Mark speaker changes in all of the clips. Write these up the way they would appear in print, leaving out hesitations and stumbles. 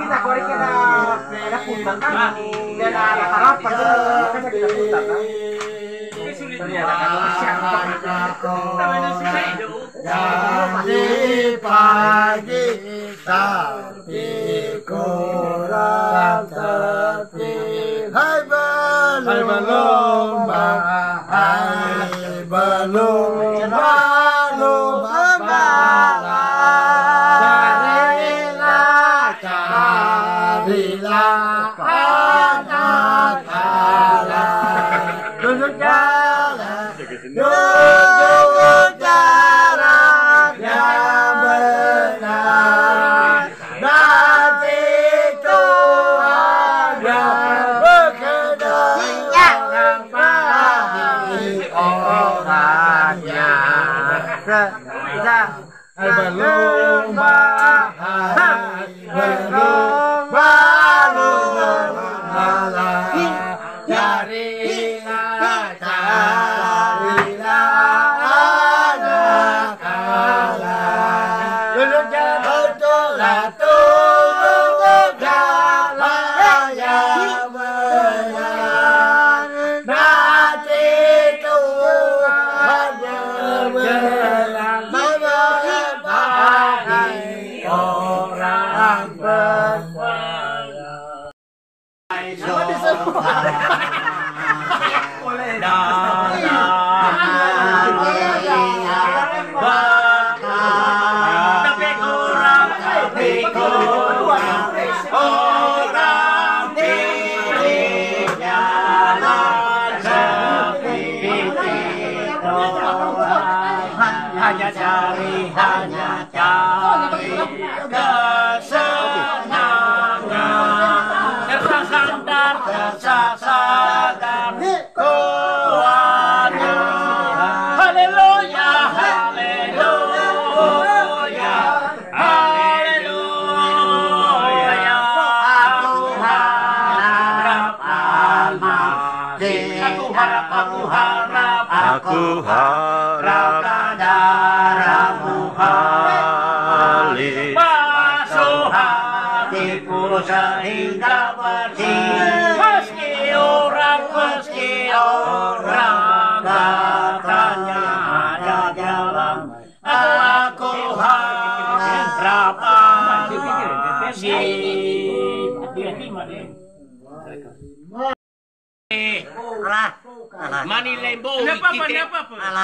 Speaker 1: Kita korek kena punta kan, dan harapan kan kita punta kan.
Speaker 2: Dari pagi tapi kurang sepi. Hai belum, hai belum. Carilah anak Allah, tunjuk jalan, tunjuk jalan yang benar. Nanti Tuhan yang berkenan yang bagi orangnya. Belum hanya cari kesenangan, tersadar kuatnya. Haleluya, haleluya, haleluya. Aku harap darahmu halil basuh hatiku sehingga bersih. Meski orang katanya ada jalan, aku harap masih. Mani lembo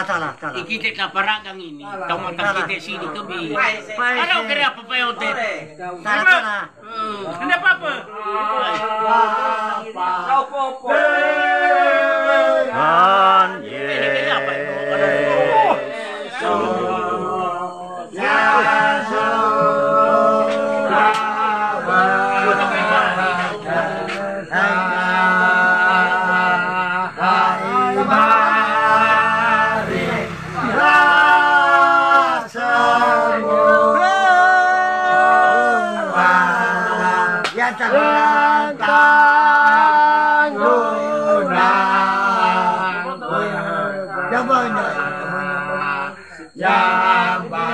Speaker 2: salah. Ikite kaparangang ini. Tamatang kita sini kebi. Ano kira apa pa yote? Salah. Hindi apa? Siapa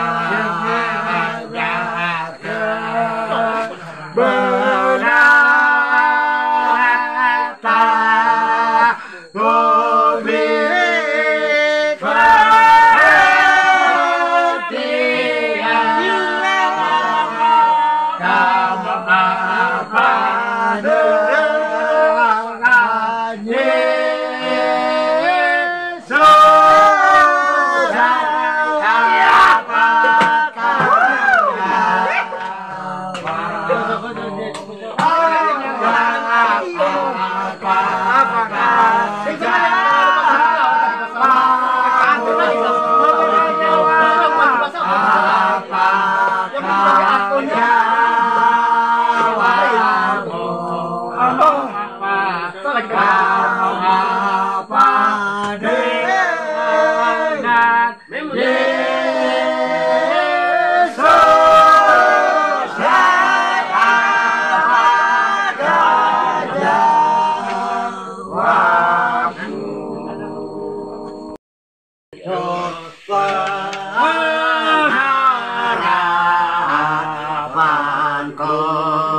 Speaker 2: harapanku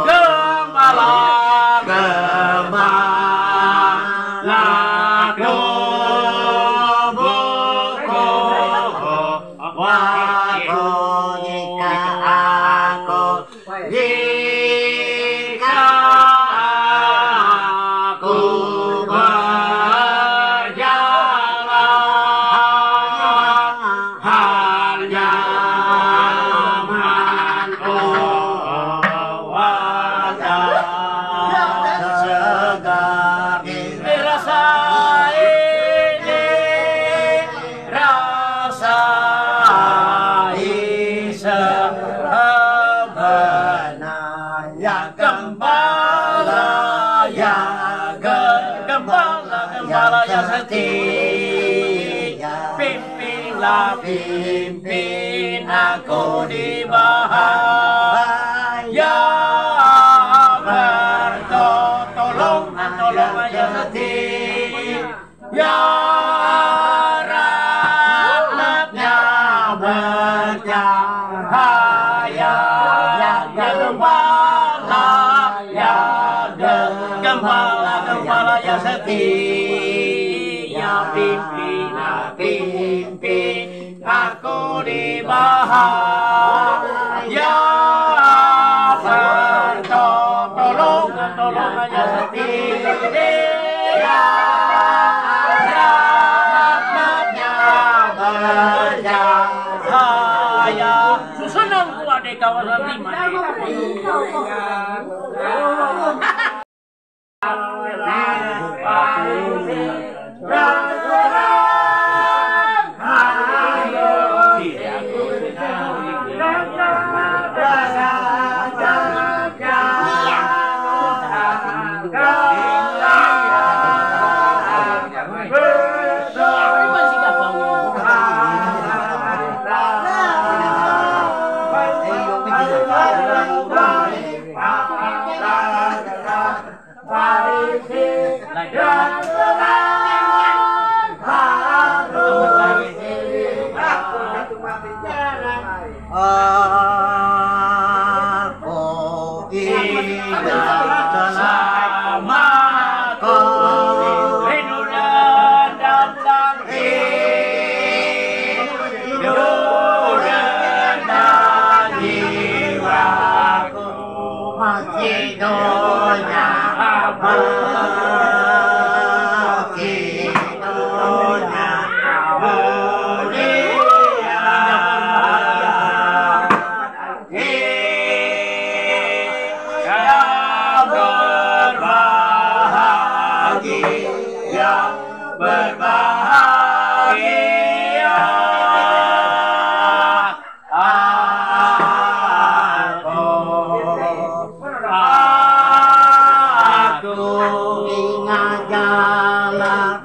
Speaker 2: gembala tubuhku waktu jika aku berjalan hanya mampu wajah segar rasa ini rasai sebenarnya gembala yang setia pimpin aku di bahaya tolong yang setia rahmatnya bercahaya gembala yang setia pimpin aku di bahaya tolong yang setia rahmatnya bercahaya susunan gua di kawasan Timah. Aku ingat selamaku rindu dan hidup dan jiwaku masih dunia berbahagia aku ingat jalan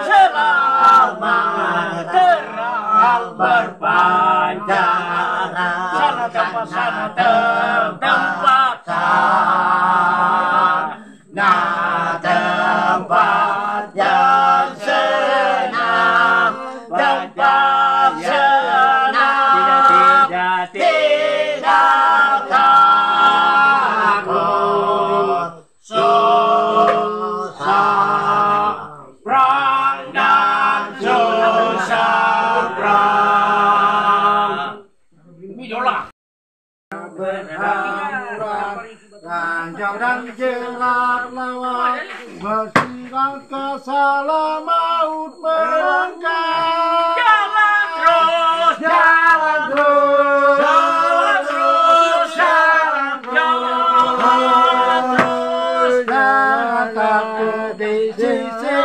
Speaker 2: selamat berpergian sana tempat sana tempat tempat yang senang, tempat senang, tidak takut susah perang dan susah perang.
Speaker 3: dan jelar lawan bersirat kesala maut merenggang.
Speaker 2: Jalan terus,
Speaker 3: Jalan terus,
Speaker 2: jalan terus, jalan terus,
Speaker 3: jangan takut di sisi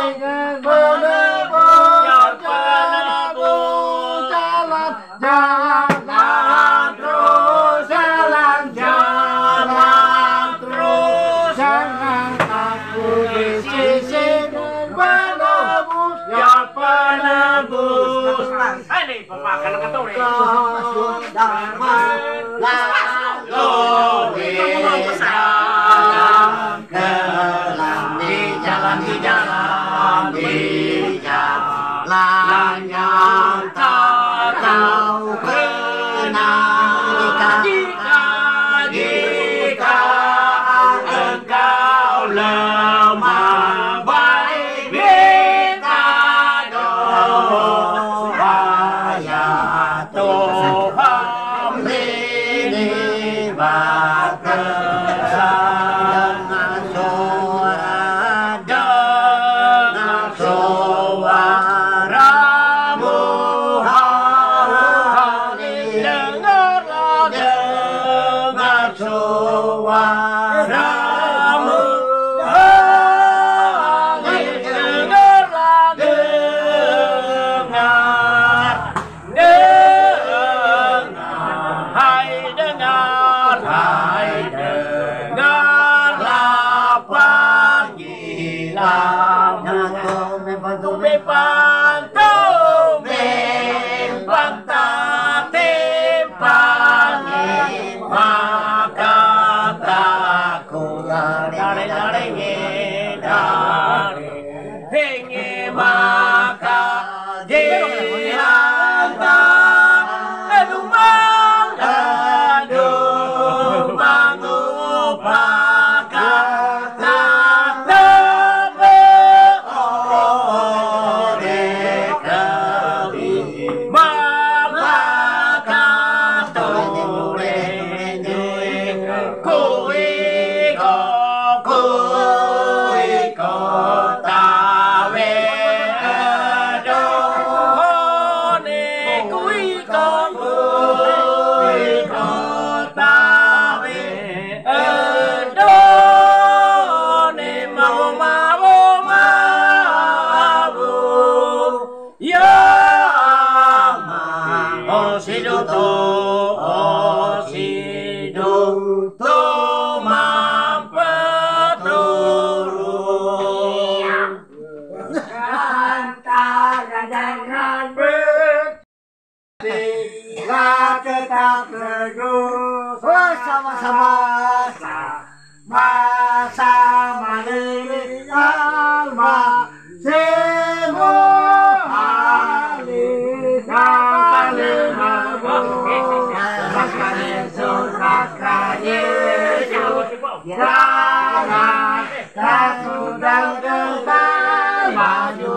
Speaker 3: penebus,
Speaker 2: yang penebus.
Speaker 3: jalan, jalan terus, jalan, jalan terus, jangan takut di sisi penebus,
Speaker 2: Yang penebus. Ini papakan kata udah.
Speaker 3: Jalan yang tak tahu kenal
Speaker 2: Jika engkau lemah, baik minta doa ya Tuhan
Speaker 3: libat dengan suara
Speaker 2: dengan
Speaker 3: suaramu
Speaker 2: dengarlah dengan suaramu dengarlah dengarlah panggilan Bantu timpangi maka takut dari maka dihantar aduh mengupakan tak
Speaker 3: tetap teguh bersama-sama sama-sama diri alma semua hari sampai jangan takut dan gentar maju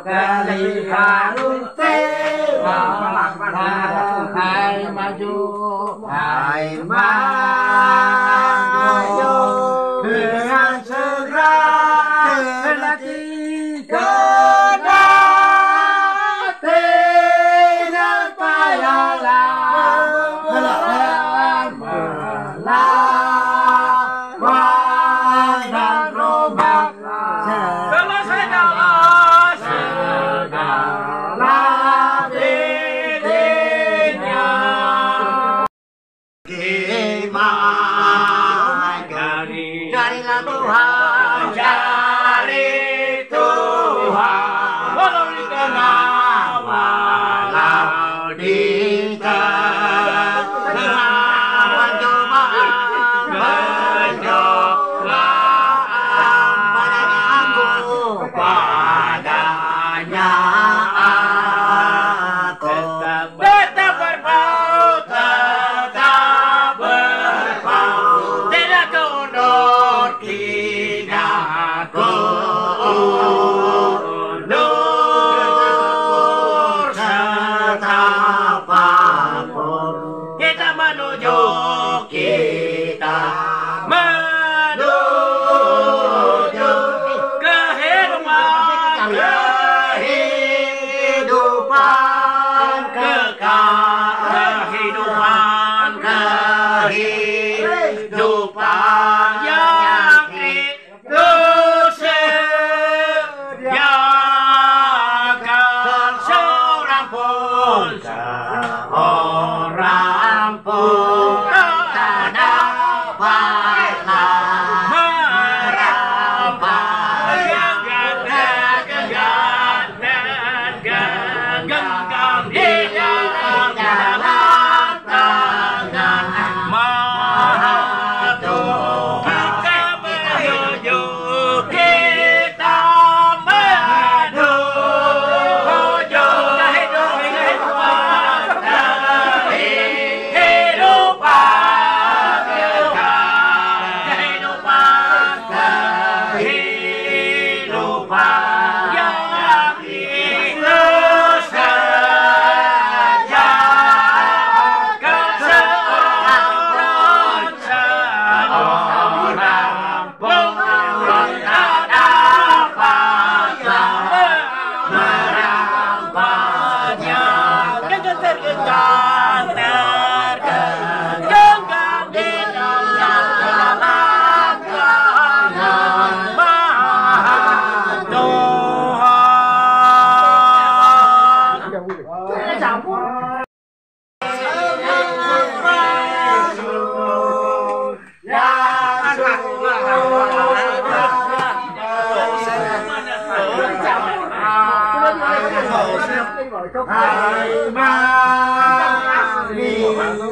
Speaker 3: dari harus hai maju dengan segera berlatih kedati dan payahlah melawan dan rombak carilah Tuhan, cari Tuhan, walau di tengah walau di tengah pencobaan padanya aku tetap berpaut, tidak tunduk.
Speaker 2: menuju kita menuju kehidupan kekal, kehidupan yang disediakan seorang pun tak dapatlah merampas genggam di dalam tangan Maha Tuhan. Kita menuju kehidupan yang disediakan seorang pun tak dapatlah merampasnya. Tergenggam di dalam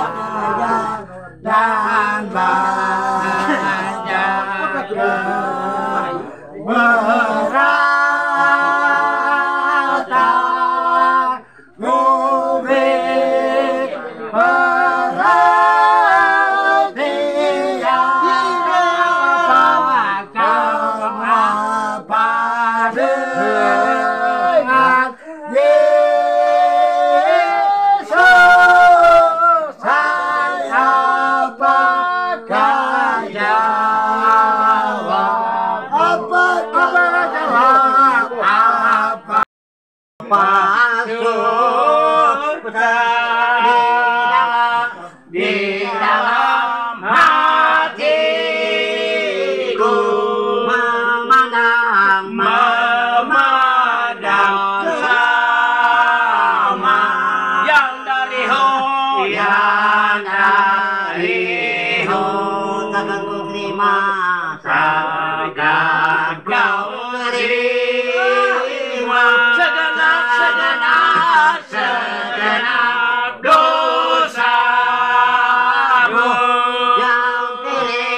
Speaker 2: tangan Maha Tuhan. Di dalam hatiku memandang sama yang dari takkan ku terima segenap dosa yang pilih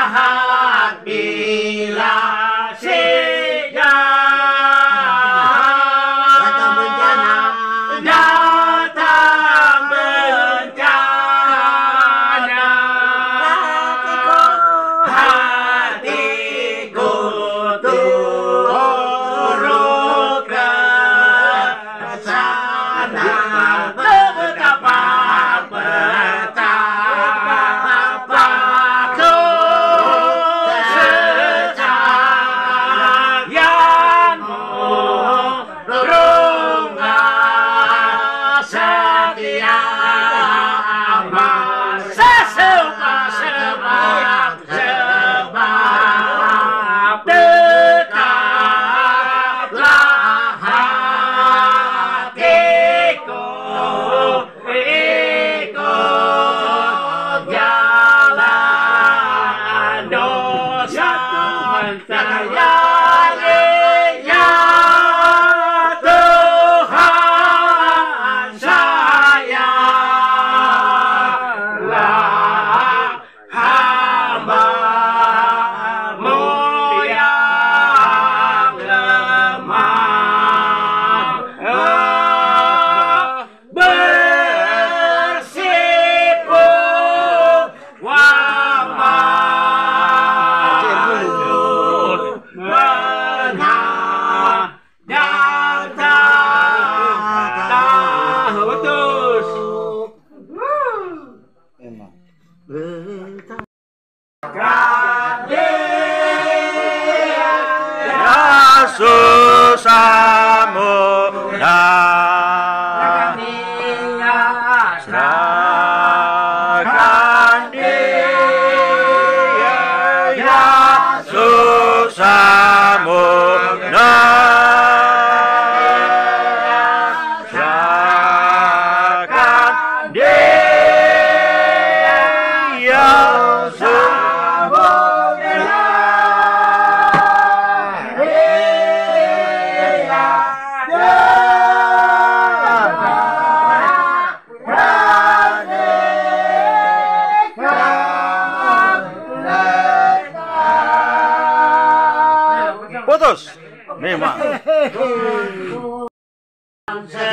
Speaker 2: Hati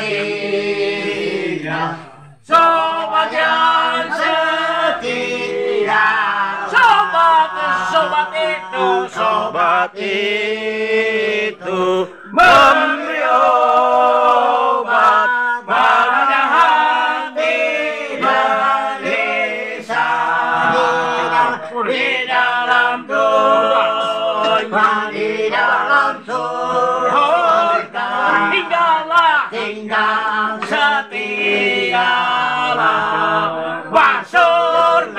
Speaker 3: setia, sobat yang setia, sobat itu memberi obat pada hati gelisah di dalam dunia, di dalam surga tinggal setialah, masuk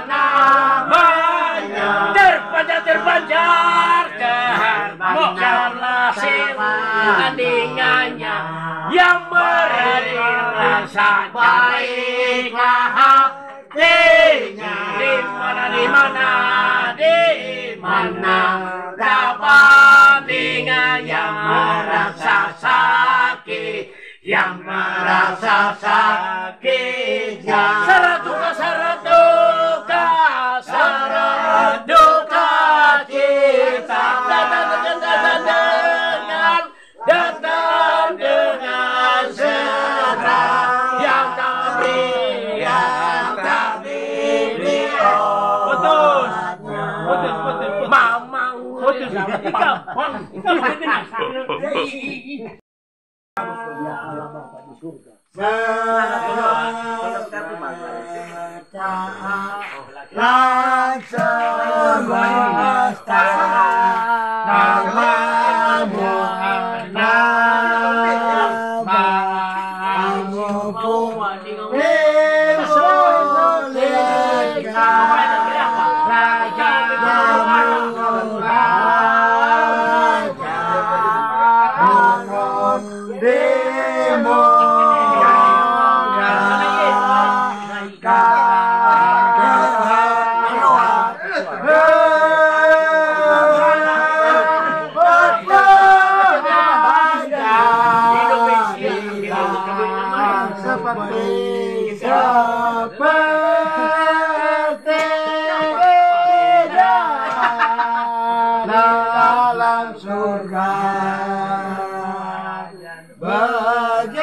Speaker 3: namanya terpanjar tandingannya yang beri rasa baiklah hatinya, di mana dapat dengan yang merasa sakit, syarat duka cita datang dengan segera, yang tak beri obatnya. Mamang semesta namamu dalam surga. Begitu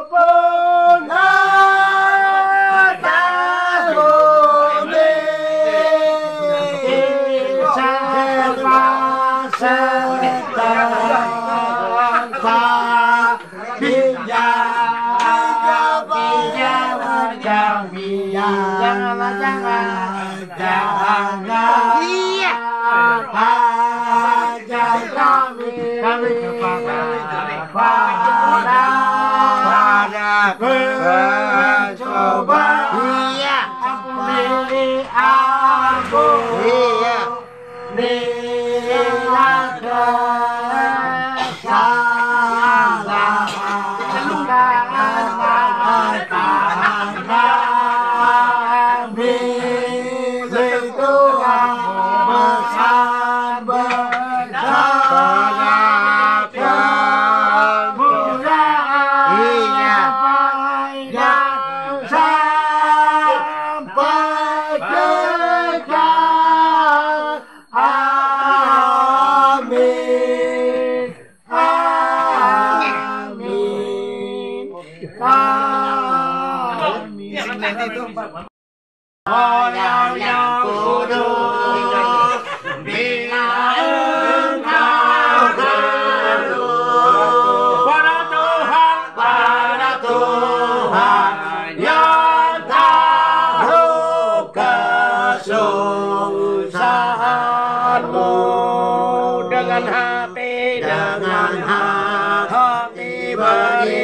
Speaker 3: pun atas bumi, jangan iya ajak kami pada mencoba iya pilih aku iya bila yang kudus, bila engkau berdoa pada Tuhan yang tahu kesusahanmu, dengan hati beri